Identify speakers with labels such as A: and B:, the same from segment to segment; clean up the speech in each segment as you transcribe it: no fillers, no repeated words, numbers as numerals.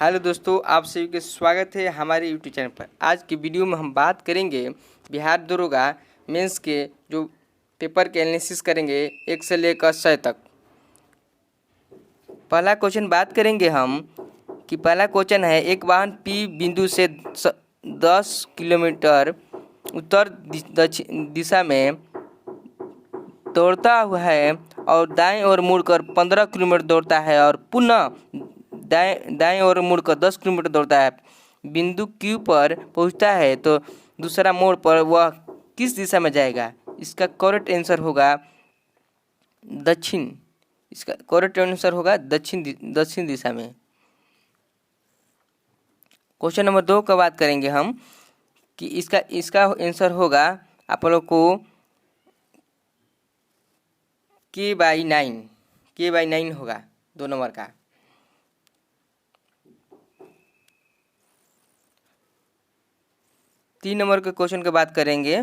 A: Hello दोस्तों, आप सभी का स्वागत है हमारे यूट्यूब चैनल पर। आज की वीडियो में हम बात करेंगे बिहार दरोगा मेंस के जो पेपर के एनालिसिस करेंगे 1 से लेकर 100 तक। पहला क्वेश्चन बात करेंगे हम कि पहला क्वेश्चन है, एक वाहन पी बिंदु से 10 किलोमीटर उत्तर दक्षिण दिशा में दौड़ता हुआ है और दाएं ओर मुड़कर 15 किलोमीटर दौड़ता है और पुनः दाएं ओर मुड़कर 10 किलोमीटर दौड़ता है। बिंदु क्यू पर पहुंचता है तो दूसरा मोड़ पर वह किस दिशा में जाएगा? इसका करेक्ट आंसर होगा दक्षिण। इसका करेक्ट आंसर होगा दक्षिण दिशा में। क्वेश्चन नंबर 2 का बात करेंगे हम कि इसका आंसर होगा आप लोग को K/9 होगा 2 नंबर का। तीन नंबर के क्वेश्चन की बात करेंगे।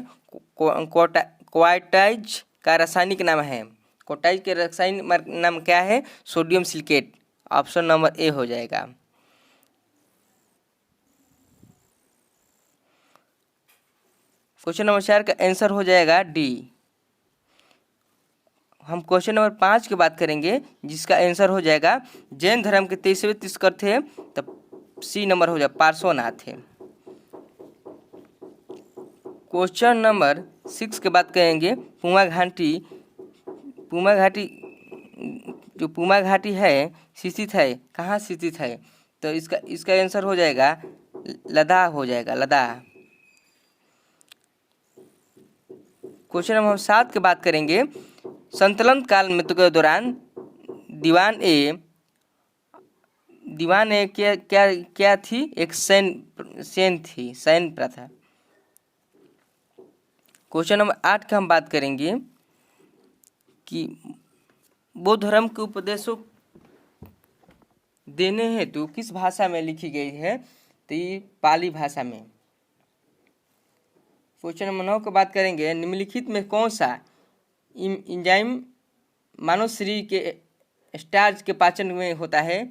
A: क्वार्टाइज का रासायनिक नाम है। क्वार्टाइज के रासायनिक नाम क्या है? Sodium silicate. Option number A हो जाएगा। क्वेश्चन नंबर 4 का आंसर हो जाएगा डी। हम क्वेश्चन नंबर 5 की बात करेंगे जिसका आंसर हो जाएगा जैन धर्म के 23वें तीर्थंकर थे, तब सी नंबर हो जाएगा पार्श्वनाथ है। क्वेश्चन नंबर 6 की बात करेंगे पुमा घाटी है स्थित है, कहाँ स्थित है? तो इसका आंसर हो जाएगा लद्दाख हो जाएगा, लद्दाख। क्वेश्चन नंबर 7 की बात करेंगे संतुलन काल मृत्यु के दौरान दीवान ए क्या थी? एक सैन्य प्रथा। क्वेश्चन नंबर 8 का हम बात करेंगे कि बौद्ध धर्म के उपदेशों देने हेतु किस भाषा में लिखी गई है? तो ये पाली भाषा में। क्वेश्चन नंबर 9 की बात करेंगे निम्नलिखित में कौन सा एंजाइम मानव शरीर के स्टार्च के पाचन में होता है?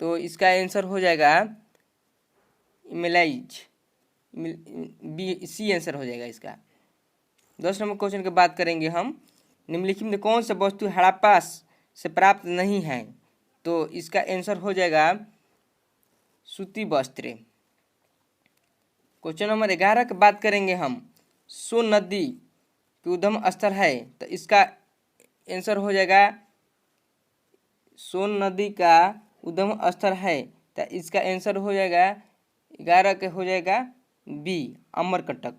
A: तो इसका आंसर हो जाएगा इमेलाइज, बी सी आंसर हो जाएगा इसका। 10 नंबर क्वेश्चन की बात करेंगे हम निम्नलिखित में कौन सा वस्तु हड़प्पा से प्राप्त नहीं है? तो इसका आंसर हो जाएगा सूती वस्त्र। क्वेश्चन नंबर 11 की बात करेंगे हम सोन नदी की उद्गम स्थल है, तो इसका आंसर हो जाएगा सोन नदी का उद्गम स्थल है, तो इसका आंसर हो जाएगा 11 के हो जाएगा बी अमरकंटक।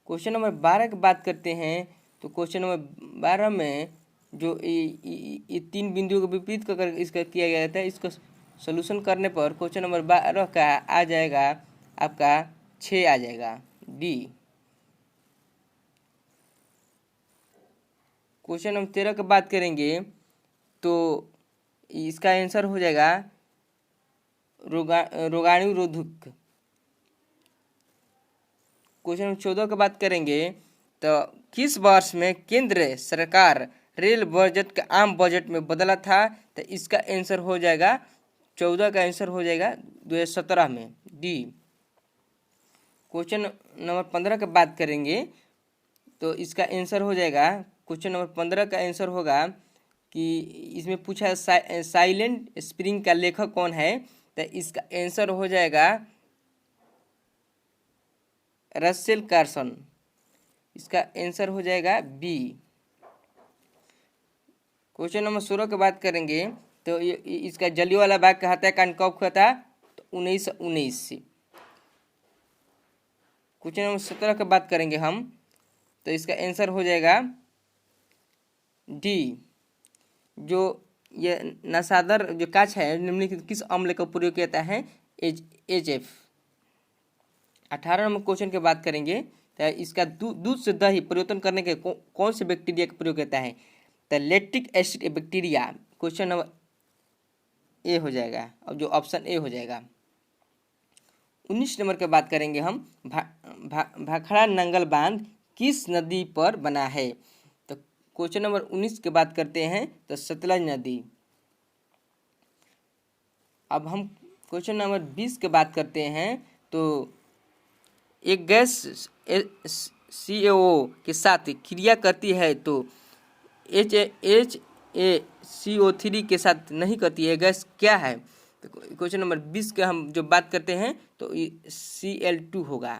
A: क्वेश्चन नंबर 12 की बात करते हैं तो क्वेश्चन नंबर 12 में जो ये 3 बिंदुओं को विपरीत कर इसका किया गया था, इसको सोल्यूशन करने पर क्वेश्चन नंबर 12 का आ जाएगा आपका 6 आ जाएगा डी। क्वेश्चन नंबर 13 की बात करेंगे तो इसका आंसर हो जाएगा रोगाणुरोधक। क्वेश्चन नंबर 14 की बात करेंगे तो किस वर्ष में केंद्र सरकार रेल बजट का आम बजट में बदला था? तो इसका आंसर हो जाएगा 14 का आंसर हो जाएगा 2017 में डी। क्वेश्चन नंबर 15 की बात करेंगे तो इसका आंसर हो जाएगा क्वेश्चन नंबर 15 का आंसर होगा कि इसमें पूछा साइलेंट स्प्रिंग का लेखक कौन है? तो इसका आंसर हो जाएगा रसेल कार्सन। इसका आंसर हो जाएगा बी। क्वेश्चन नंबर 16 की बात करेंगे तो इसका जलियांवाला बाग का हत्याकांड कब हुआ था? तो 1919 से। क्वेश्चन नंबर 17 की बात करेंगे हम तो इसका आंसर हो जाएगा डी। जो ये नशादर जो काच है निम्नलिखित किस अम्ल का प्रयोग किया जाता है? HF। 18 नंबर क्वेश्चन की बात करेंगे तो इसका दूध से दही परिवर्तन करने के कौन से बैक्टीरिया का प्रयोग होता है? तो lactic acid bacteria. Question number A हो जाएगा और जो ऑप्शन ए हो जाएगा। 19 नंबर की बात करेंगे हम भाखड़ा नंगल बांध किस नदी पर बना है? तो क्वेश्चन नंबर 19 की बात करते हैं तो सतलज नदी। अब हम क्वेश्चन नंबर 20 की बात करते हैं तो एक गैस CaO के साथ क्रिया करती है तो HCO3 के साथ नहीं करती है, गैस क्या है? तो क्वेश्चन नंबर 20 के हम जो बात करते हैं तो Cl2 होगा।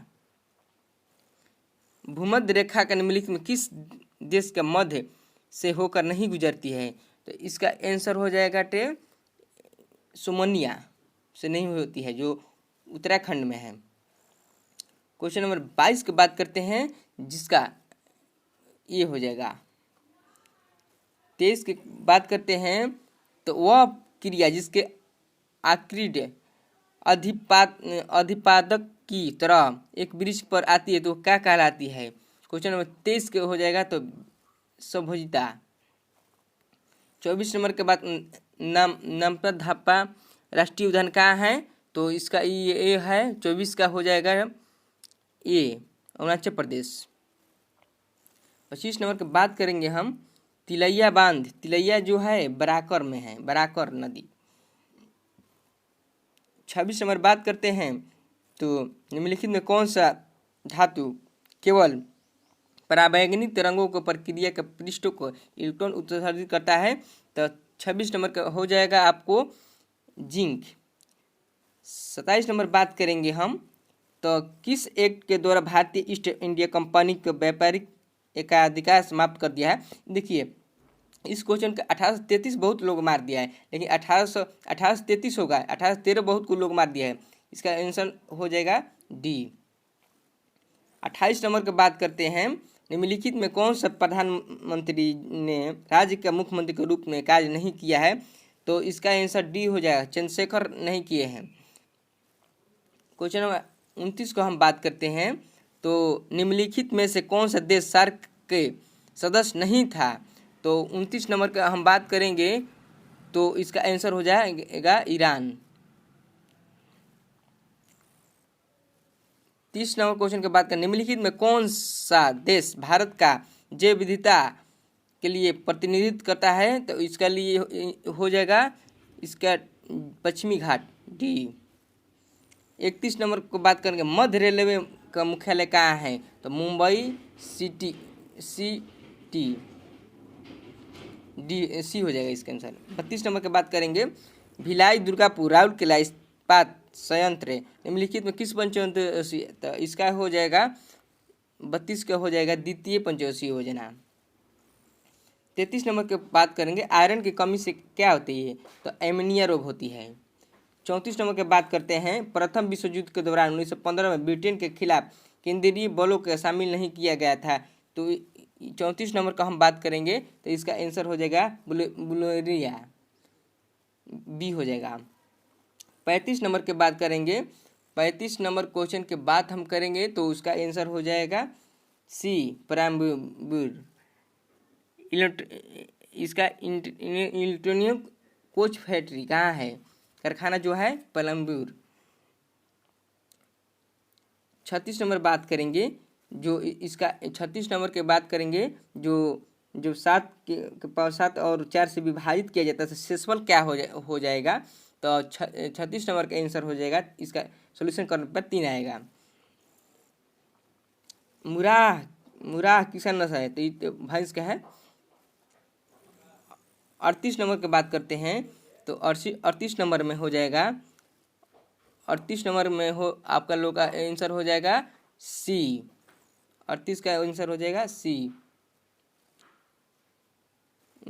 A: भूमध्य रेखा का निम्नलिखित में किस देश के मध्य से होकर नहीं गुजरती है? तो इसका आंसर हो जाएगा सोमालिया से नहीं होती है, जो उत्तराखंड में है। क्वेश्चन नंबर 22 की बात करते हैं जिसका ये हो जाएगा। 23 की बात करते हैं तो वह क्रिया जिसके आक्रीड अधिपादक की तरह एक वृक्ष पर आती है तो क्या कहलाती है? क्वेश्चन नंबर 23 के हो जाएगा तो सभोजिता। 24 नंबर के बाद नमपधापा राष्ट्रीय उद्यान कहाँ है? तो इसका ये है 24 का हो जाएगा ये अरुणाचल प्रदेश। 25 नंबर की बात करेंगे हम तिलैया बांध। तिलैया जो है बराकर में है, बराकर नदी। 26 नंबर बात करते हैं तो निम्नलिखित में कौन सा धातु केवल पराबैंगनी तरंगों को प्रक्रिया के पृष्ठों को इलेक्ट्रॉन उत्सर्जित करता है? तो 26 नंबर का हो जाएगा आपको जिंक। 27 नंबर बात करेंगे हम तो किस एक्ट के द्वारा भारतीय ईस्ट इंडिया कंपनी को व्यापारिक एकाधिकार समाप्त कर दिया है? देखिए इस क्वेश्चन का 1833 बहुत लोग मार दिया है, लेकिन 1833 होगा, 1813 बहुत को लोग मार दिया है। इसका आंसर हो जाएगा डी। 28 नंबर की बात करते हैं निम्नलिखित में कौन सा प्रधानमंत्री ने राज्य के मुख्यमंत्री के रूप में कार्य नहीं किया है? तो इसका आंसर डी हो जाएगा, चंद्रशेखर नहीं किए हैं। क्वेश्चन नंबर 29 को हम बात करते हैं तो निम्नलिखित में से कौन सा देश सार्क के सदस्य नहीं था? तो 29 नंबर का हम बात करेंगे तो इसका आंसर हो जाएगा ईरान। 30 नंबर क्वेश्चन की बात करें निम्नलिखित में कौन सा देश भारत का जैव विविधता के लिए प्रतिनिधित्व करता है? तो इसका लिए हो जाएगा इसका पश्चिमी घाट डी। 31 नंबर को बात करेंगे मध्य रेलवे का मुख्यालय कहाँ है? तो मुंबई सिटी डी सी हो जाएगा इसका आंसर। 32 नंबर की बात करेंगे भिलाई दुर्गापुर राउरकेला इस्पात संयंत्र निम्नलिखित में किस पंचवंशीय? तो इसका हो जाएगा 32 का हो जाएगा द्वितीय पंचवंशीय योजना। 33 नंबर की बात करेंगे आयरन की कमी से क्या होती है? तो एनीमिया रोग होती है। 34 नंबर की बात करते हैं प्रथम विश्व युद्ध के दौरान 1915 में ब्रिटेन के खिलाफ केंद्रीय बलों को शामिल नहीं किया गया था। तो 34 नंबर का हम बात करेंगे तो इसका आंसर हो जाएगा बुल्गारिया, बी हो जाएगा। 35 नंबर की बात करेंगे 35 नंबर क्वेश्चन के बाद हम करेंगे तो उसका आंसर हो जाएगा सी पराम्बूर। इसका इलेक्ट्रॉनिक कोच फैक्ट्री कहाँ है? कारखाना जो है पलम्बूर। 36 नंबर बात करेंगे जो इसका 36 नंबर के बात करेंगे जो 7 और 4 से विभाजित किया जाता है शेषफल क्या हो जाएगा? तो 36 नंबर का आंसर हो जाएगा, इसका सॉल्यूशन करने पर 3 आएगा। मुराह किसान नस्ल है तो ये भैंस का है। 38 नंबर की बात करते हैं तो 38 नंबर में हो जाएगा 38 नंबर में हो आपका लोग का आंसर हो जाएगा सी। 38 का आंसर हो जाएगा सी।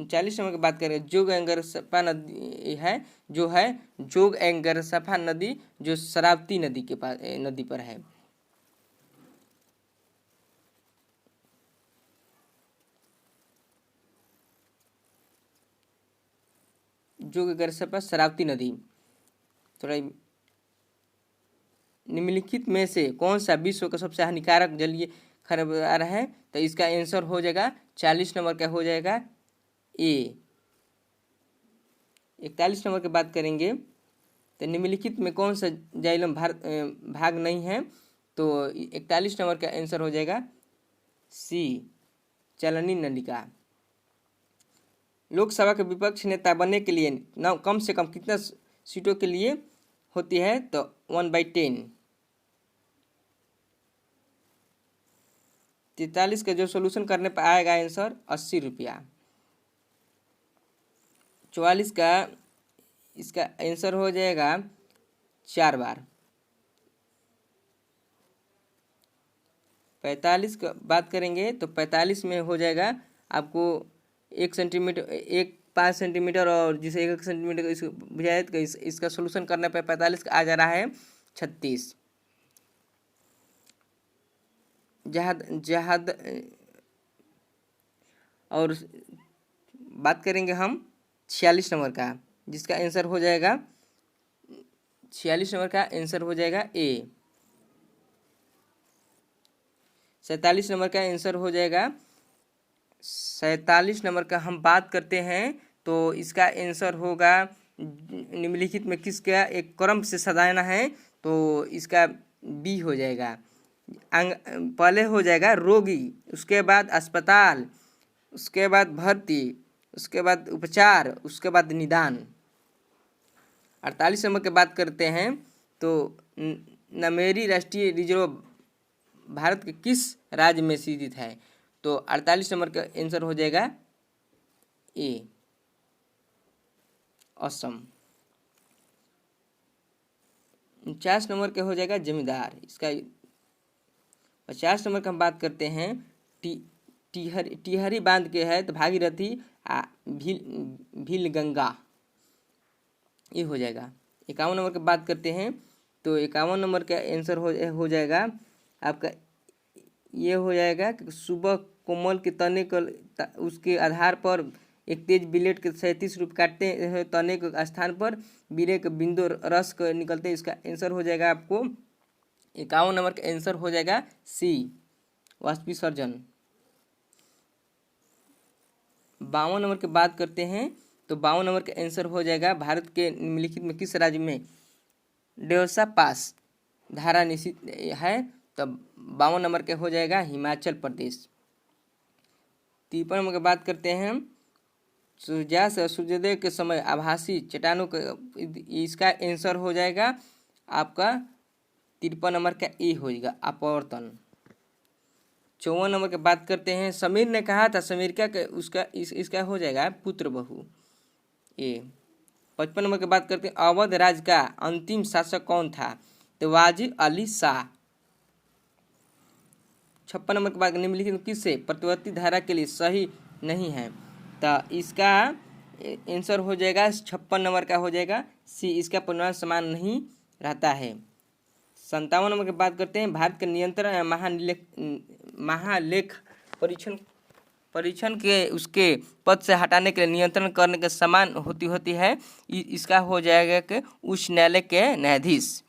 A: 40 नंबर की बात करें जोग एंगर सफा नदी है जो है जोग एंगर सफा नदी जो शरावती नदी के पास नदी पर है। जोग एंगर सफा शरावती नदी। थोड़ा निम्नलिखित में से कौन सा विश्व का सबसे हानिकारक जलीय खरपतवार है? तो इसका आंसर हो जाएगा 40 नंबर का हो जाएगा ए। 41 नंबर की बात करेंगे तो निम्नलिखित में कौन सा जाइलम भाग नहीं है? तो 41 नंबर का आंसर हो जाएगा सी चलनी नलिका। लोकसभा के विपक्ष नेता बनने के लिए न कम से कम कितना सीटों के लिए होती है, तो 1/10। 43 का जो सोल्यूशन करने पर आएगा आंसर 80 रुपया। 44 का इसका आंसर हो जाएगा 4 बार। 45 का बात करेंगे तो 45 में हो जाएगा आपको 1 सेंटीमीटर, 5 सेंटीमीटर, और जिसे 1 सेंटीमीटर का इसको बुझाए तो इसका सोल्यूशन करने पर 45 का आ जा रहा है 36। जहाद और बात करेंगे हम 46 नंबर का, जिसका आंसर हो जाएगा 46 नंबर का आंसर हो जाएगा ए। 47 नंबर का आंसर हो जाएगा 47 नंबर का हम बात करते हैं तो इसका आंसर होगा निम्नलिखित में किसका एक क्रम से सजाना है, तो इसका बी हो जाएगा। पहले हो जाएगा रोगी, उसके बाद अस्पताल, उसके बाद भर्ती, उसके बाद उपचार, उसके बाद निदान। 48 नंबर की बात करते हैं तो नमेरी राष्ट्रीय रिजर्व भारत के किस राज्य में स्थित है, तो 48 नंबर का आंसर हो जाएगा ए, असम। 49 नंबर का हो जाएगा जमींदार। इसका 50 नंबर का हम बात करते हैं टिहरी बांध के है तो भागीरथी भील गंगा, ये हो जाएगा। 51 नंबर की बात करते हैं तो 51 नंबर का आंसर हो जाएगा आपका, ये हो जाएगा कि सुबह कोमल के तने को उसके आधार पर एक तेज बिलेट के 37 रूप काटते हैं, तने के स्थान पर बीरे के बिंदु रस को निकलते हैं। इसका आंसर हो जाएगा आपको 51 नंबर का आंसर हो जाएगा सी, वाष्पीसर्जन। 52 नंबर की बात करते हैं तो 52 नंबर का आंसर हो जाएगा भारत के निम्नलिखित में किस राज्य में डेओसा पास धारा निश्चित है, तो 52 नंबर के हो जाएगा हिमाचल प्रदेश। 53 नंबर की बात करते हैं सूर्यास्त और सूर्योदय के समय आभासी चट्टानों का, इसका आंसर हो जाएगा आपका 53 नंबर का ए हो जाएगा अपवर्तन। 54 नंबर की बात करते हैं समीर ने कहा था समीरिका का उसका इसका हो जाएगा पुत्र बहू, ए। 55 नंबर की बात करते हैं अवध राज्य का अंतिम शासक कौन था, तो वाजिद अली शाह। 56 नंबर की बात निम्नलिखित किससे प्रतिवर्ती धारा के लिए सही नहीं है, तो इसका आंसर हो जाएगा 56 नंबर का हो जाएगा सी, इसका परिमाण समान नहीं रहता है। 57 नंबर की बात करते हैं भारत के नियंत्रण महालेख परीक्षण के उसके पद से हटाने के लिए नियंत्रण करने के समान होती है, इसका हो जाएगा कि उच्च न्यायालय के न्यायाधीश।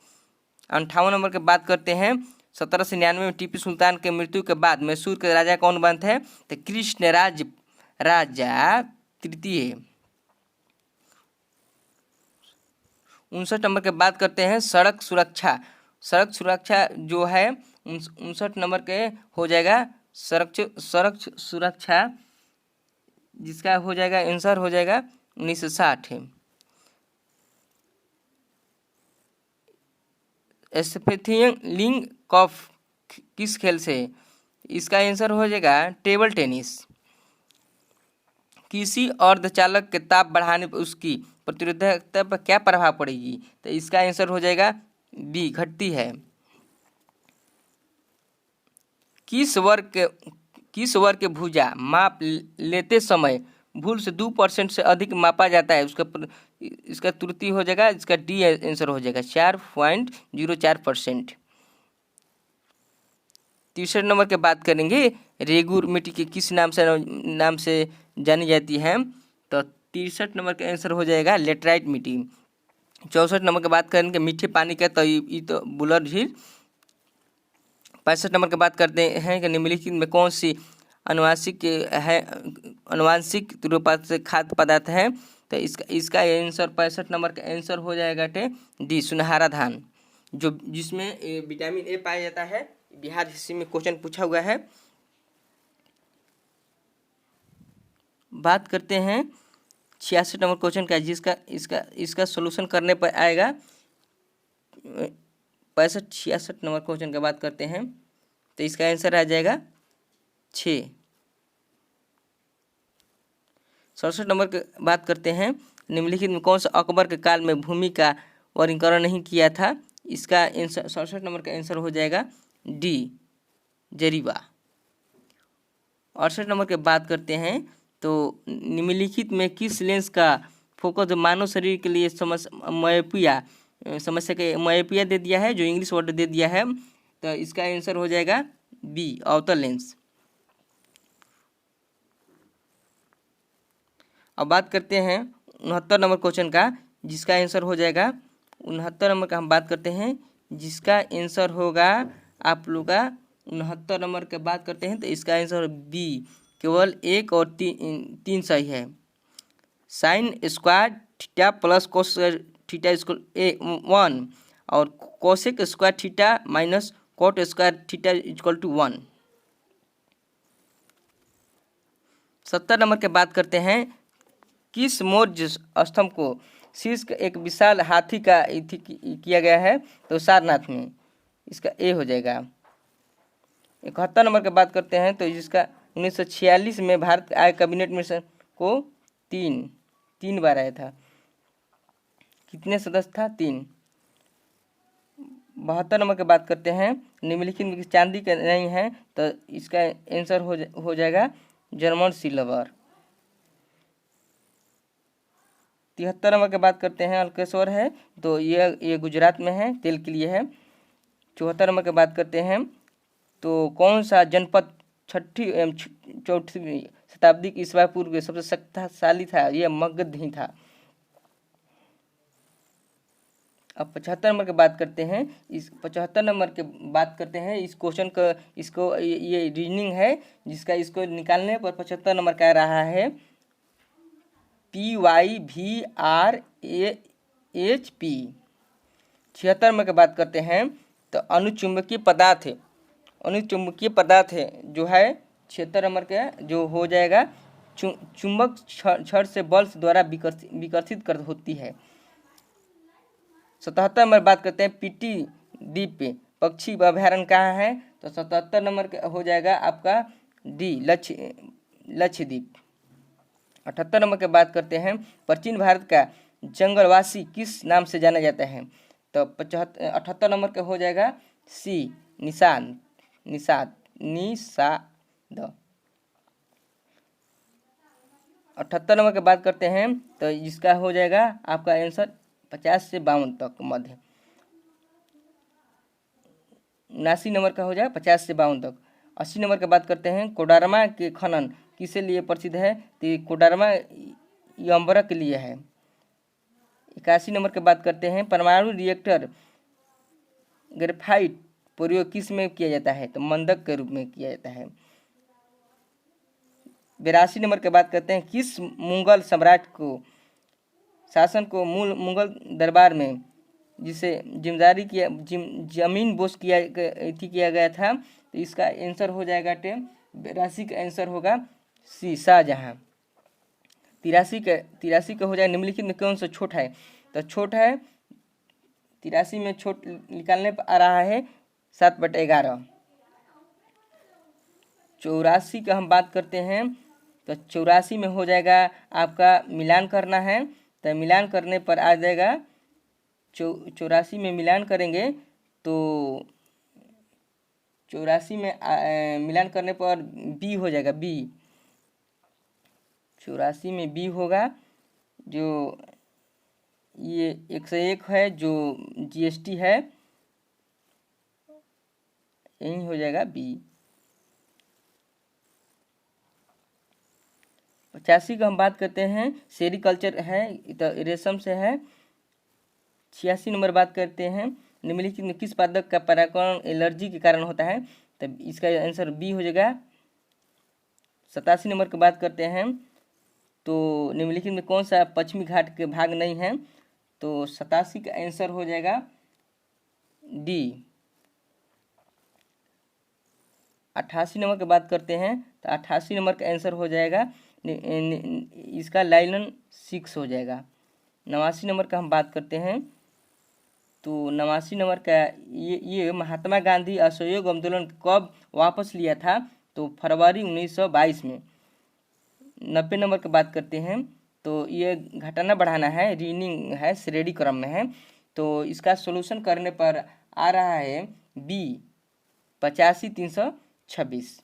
A: 58 नंबर की बात करते हैं 1799 में टीपू सुल्तान के मृत्यु के बाद मैसूर के राजा कौन बनते हैं, तो कृष्णराज राजा तृतीय। 59 नंबर की बात करते हैं सड़क सुरक्षा जो है 59 नंबर के हो जाएगा सड़क सुरक्षा, जिसका हो जाएगा आंसर हो जाएगा 1960। एस्थेफियन लिंग कप किस खेल से, इसका आंसर हो जाएगा टेबल टेनिस। किसी अर्धचालक के ताप बढ़ाने पर उसकी प्रतिरोधकता पर क्या प्रभाव पड़ेगी, तो इसका आंसर हो जाएगा बी, घटती है। किस वर्ग के भुजा माप लेते समय भूल से 2% से अधिक मापा जाता है, इसका त्रुटि हो जाएगा, इसका डी आंसर हो जाएगा 4.04%। 63 नंबर की बात करेंगे रेगुर मिट्टी के किस नाम से जानी जाती है, तो 63 नंबर का आंसर हो जाएगा लेटराइट मिट्टी। 64 नंबर की बात करेंगे मीठे पानी का, तो ये तो बुलर झील। 65 नंबर की बात करते हैं कि निम्नलिखित में कौन सी अनुवांशिक रूप से खाद्य पदार्थ है, तो इसका आंसर 65 नंबर का आंसर हो जाएगा डी, सुनहरा धान, जो जिसमें विटामिन ए पाया जाता है। बिहार हिस्से में क्वेश्चन पूछा हुआ है। बात करते हैं 66 नंबर क्वेश्चन का, जिसका इसका सोल्यूशन करने पर आएगा 65 66 नंबर क्वेश्चन की बात करते हैं तो इसका आंसर आ जाएगा 6। 67 नंबर की बात करते हैं, निम्नलिखित में कौन सा अकबर के काल में भूमि का वर्गीकरण नहीं किया था। इसका आंसर 67 नंबर का आंसर हो जाएगा डी, जरीबा। 68 नंबर की बात करते हैं तो निम्नलिखित में किस लेंस का फोकस मानव शरीर के लिए समस्या के मायोपिया दे दिया है, जो इंग्लिश वर्ड दे दिया है, तो इसका आंसर हो जाएगा बी, अवतल लेंस। अब बात करते हैं 69 नंबर क्वेश्चन का, जिसका आंसर हो जाएगा 69 नंबर का हम बात करते हैं, जिसका आंसर होगा आप लोग का 69 नंबर की बात करते हैं तो इसका आंसर बी, केवल 1 और 3 सही है। Sine square theta plus cos theta equal 1 और cosec square theta minus cot square theta equal to 1। 70 number की बात करते हैं, किस मौर्य स्तंभ को शीर्ष एक विशाल हाथी का किया गया है, तो सारनाथ में, इसका ए हो जाएगा। 71 नंबर की बात करते हैं तो जिसका 1946 में भारत आय कैबिनेट मिशन को तीन बार आया था, कितने सदस्य था, 3। 72 नंबर की बात करते हैं, निम्नलिखित में चांदी का नहीं है तो इसका आंसर हो जाएगा जर्मन सिल्वर। 73 नंबर की बात करते हैं, अल्केश्वर है तो ये गुजरात में है, तेल के लिए है। 74 नंबर की बात करते हैं तो कौन सा जनपद 6वीं एवं 4वीं शताब्दी की ईसा पूर्व के सबसे शक्तिशाली था, यह मगध ही था। अब 75 नंबर की बात करते हैं, इस 75 नंबर की बात करते हैं, इस क्वेश्चन का ये रीजनिंग है, जिसका इसको निकालने पर 75 नंबर का रहा है PYVRAHP। 76 नंबर की बात करते हैं तो अनुचुंबकीय पदार्थ जो है 76 नंबर के जो हो जाएगा चुंबक छड़ से बल्ब द्वारा विकसित कर होती है। 77 नंबर बात करते हैं, पीटी द्वीप पक्षी अभ्यारण्य कहाँ है, तो 77 नंबर का हो जाएगा आपका डी, लक्षद्वीप। 78 नंबर की बात करते हैं, प्राचीन भारत का जंगलवासी किस नाम से जाना जाता है, तो 78 नंबर का हो जाएगा सी, निषाद। 78 नंबर की बात करते हैं तो इसका हो जाएगा आपका आंसर 50 से 52 तक मध्य। 79 नंबर का हो जाएगा 50 से 52 तक। 80 नंबर की बात करते हैं, कोडरमा के खनन किसके लिए प्रसिद्ध है, तो कोडरमा यम्बरा के लिए है। 81 नंबर की बात करते हैं, परमाणु रिएक्टर ग्रेफाइट प्रयोग किस में किया जाता है, तो मंदक के रूप में किया जाता है। 82 नंबर की बात करते हैं, किस मुगल सम्राट को शासन को मुगल दरबार में जिसे जिम्मेदारी किया जमीन बोझ किया गया था, तो इसका आंसर हो जाएगा 82 का आंसर होगा सी, शाहजहां। 83 का हो जाएगा, निम्नलिखित में कौन सा छोट है, तो छोट है 83 में छोट निकालने पर आ रहा है 7/11। 84 का हम बात करते हैं तो 84 में हो जाएगा आपका मिलान करना है, तो मिलान करने पर आ जाएगा 84 में मिलान करेंगे तो 84 में मिलान करने पर बी हो जाएगा, बी। 84 में बी होगा, जो ये 101 है जो जीएसटी है, यही हो जाएगा बी। 85 का हम बात करते हैं, सेरिकल्चर है तो रेशम से है। 86 नंबर बात करते हैं, निम्नलिखित में किस पादप का परागकण एलर्जी के कारण होता है, तब इसका आंसर बी हो जाएगा। 87 नंबर की बात करते हैं तो निम्नलिखित में कौन सा पश्चिमी घाट के भाग नहीं है, तो 87 का आंसर हो जाएगा डी। 88 नंबर की बात करते हैं तो 88 नंबर का आंसर हो जाएगा इसका लाइलन 6 हो जाएगा। 89 नंबर का हम बात करते हैं, तो 89 नंबर का ये महात्मा गांधी असहयोग आंदोलन कब वापस लिया था, तो फरवरी 1922 में। 90 नंबर की बात करते हैं, तो ये घटाना बढ़ाना है, रीनिंग है, श्रेणी क्रम में है, तो इसका सोल्यूशन करने पर आ रहा है बी 85,326।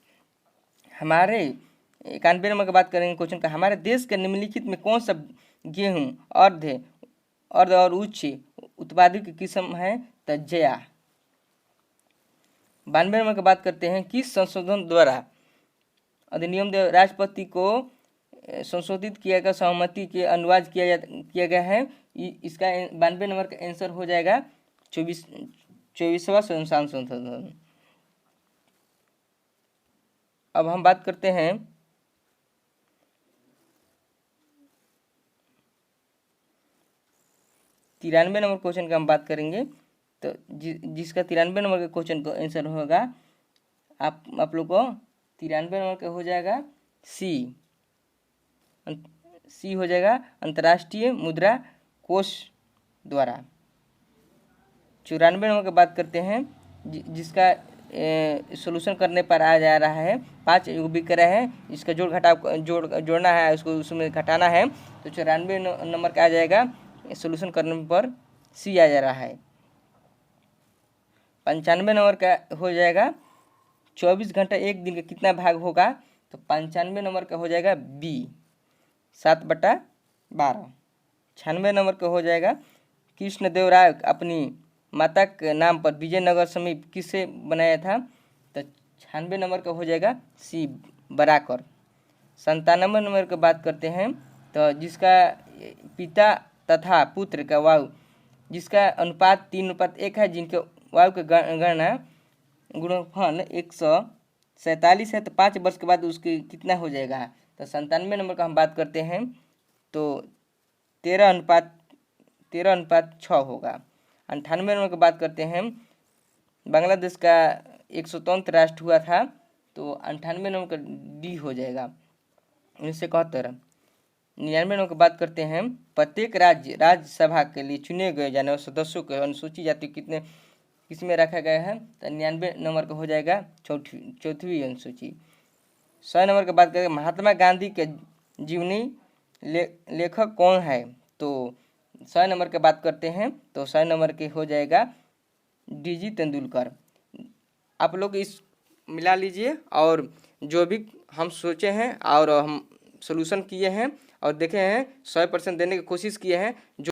A: हमारे 91 नंबर की बात करेंगे क्वेश्चन का, हमारे देश के निम्नलिखित में कौन सा गेहूँ अर्ध और उच्च उत्पादक की किस्म है, तजया। 92 नंबर की बात करते हैं, किस संशोधन द्वारा अधिनियम राष्ट्रपति को संशोधित किया गया सहमति के अनुवाद किया गया है। इसका 92 नंबर का आंसर हो जाएगा 24वां संशोधन। अब हम बात करते हैं तिरानवे नंबर क्वेश्चन का हम बात करेंगे, तो जिसका 93 नंबर के क्वेश्चन का आंसर होगा आप लोग को 93 नंबर का हो जाएगा सी हो जाएगा अंतर्राष्ट्रीय मुद्रा कोष द्वारा। 94 नंबर की बात करते हैं, जिसका सॉल्यूशन करने पर आ जा रहा है 5 विक्रय है, इसका जोड़ना है, उसको उसमें घटाना है, तो 94 नंबर का आ जाएगा, सॉल्यूशन करने पर सी आ जा रहा है। 95 नंबर का हो जाएगा 24 घंटा एक दिन का कितना भाग होगा, तो 95 नंबर का हो जाएगा बी 7/12। 96 नंबर का हो जाएगा कृष्णदेव राय अपनी माता के नाम पर विजयनगर समीप किसे बनाया था, तो 96 नंबर का हो जाएगा सी बराकर। 97 नंबर की बात करते हैं, तो जिसका पिता तथा पुत्र का वायु जिसका अनुपात 3:1 है, जिनके वायु के गणना गुणनफल 147 है, तो 5 वर्ष के बाद उसकी कितना हो जाएगा, तो 97 नंबर का हम बात करते हैं, तो 13:6 होगा। 98 नंबर की बात करते हैं, बांग्लादेश का एक स्वतंत्र राष्ट्र हुआ था, तो 98 नंबर का डी हो जाएगा 1971। 99 नंबर की बात करते हैं, प्रत्येक राज्यसभा के लिए चुने गए जाने वाले सदस्यों को अनुसूचित जाति किसमें रखा गया है, तो 99 नंबर का हो जाएगा चौथी अनुसूची। 100 नंबर की बात करें, महात्मा गांधी के जीवनी लेखक कौन है, तो 100 नंबर की बात करते हैं, तो 100 नंबर के हो जाएगा डीजी तेंदुलकर। आप लोग इस मिला लीजिए, और जो भी हम सोचे हैं और हम सोल्यूशन किए हैं और देखे हैं 100% देने की कोशिश किए हैं। जो